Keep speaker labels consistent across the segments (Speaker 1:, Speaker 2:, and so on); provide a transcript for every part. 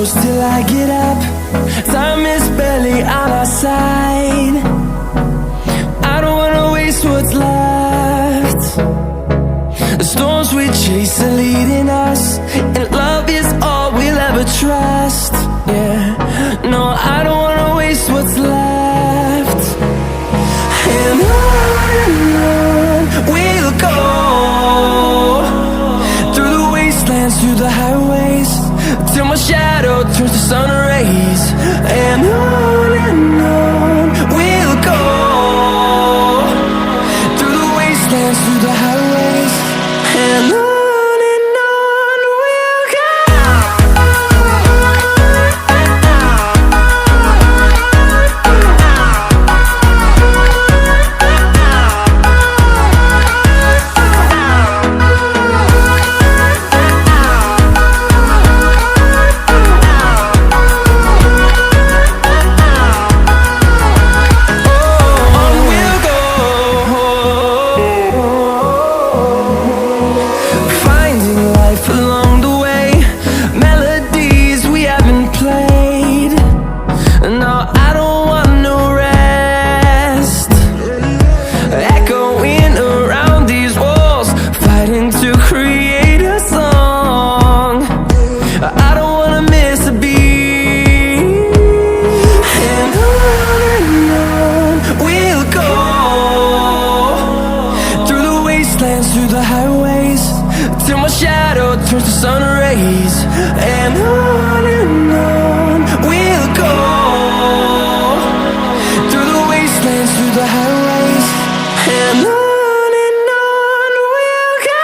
Speaker 1: close till I get up. Time is barely on our side. I don't wanna waste what's left. The storms we chase are leading us, and love is all we'll ever trust. Yeah, no, I don't wanna waste what's left. And on we'll go, through the wastelands, through the highways, till my shadow turns to sun rays. And on we'll go, through the wastelands, through the highways, and on we'll go. Through the highways, till my shadow turns to sun rays. And on we'll go, through the wastelands, through the highways, and on we'll go.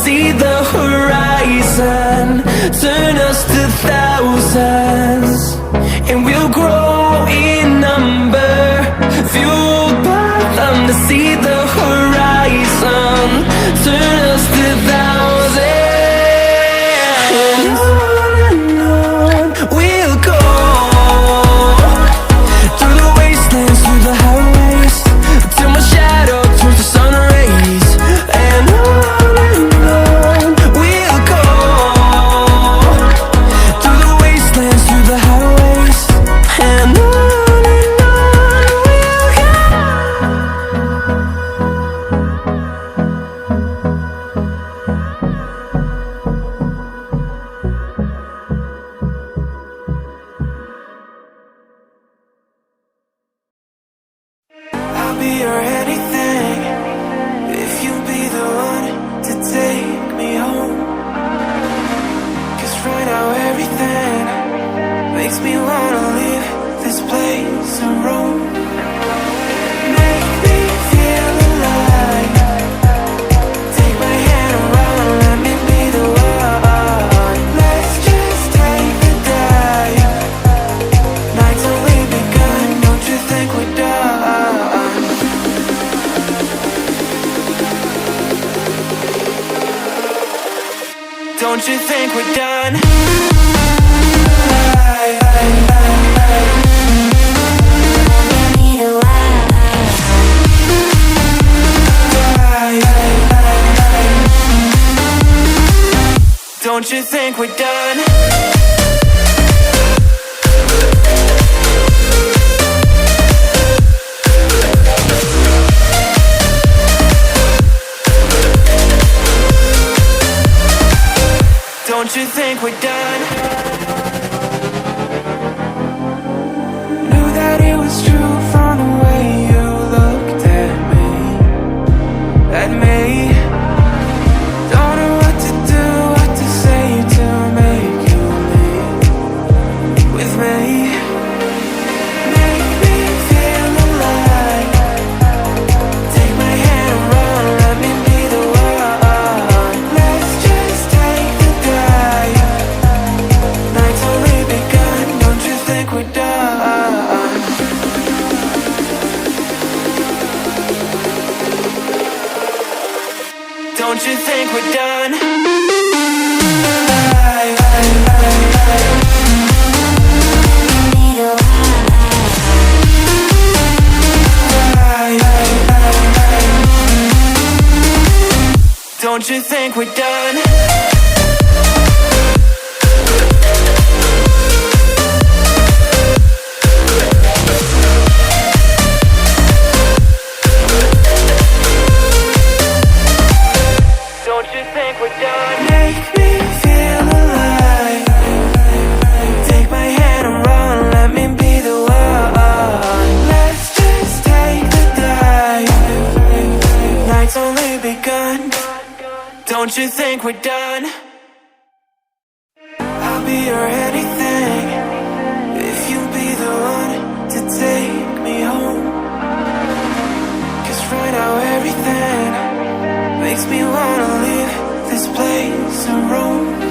Speaker 1: See the horizon, turn us to thousands, and we'll grow in number, fueled by them. To see the horizon, turn us to thousands, and on we'll go, through the wastelands, through the highways, till my shadow turns to sun rays. And on or anything, if you'll be the one to take me home. 'Cause right now everything makes me wanna leave this place and roam. Make me feel alive, take my hand around, let me be the one. Let's just take the dive, night's only begun, don't you think we're done? Don't you think we're done? Don't you think we're done? Don't you think we're done? Knew that it was true from the way you looked at me. Don't know what to do, what to say to make you leave with me. Make me feel alive, take my hand around, let me be the one. Let's just take the dive, Don't you think we're done? Don't you think we're done? Don't you think we're done? Make me feel alive. Take my hand and run, let me be the one. Let's just take the dive. Night's only begun. Don't you think we're done? I'll be your anything if you'll be the one to take me home. 'Cause right now everything makes me wanna leave this place and roam.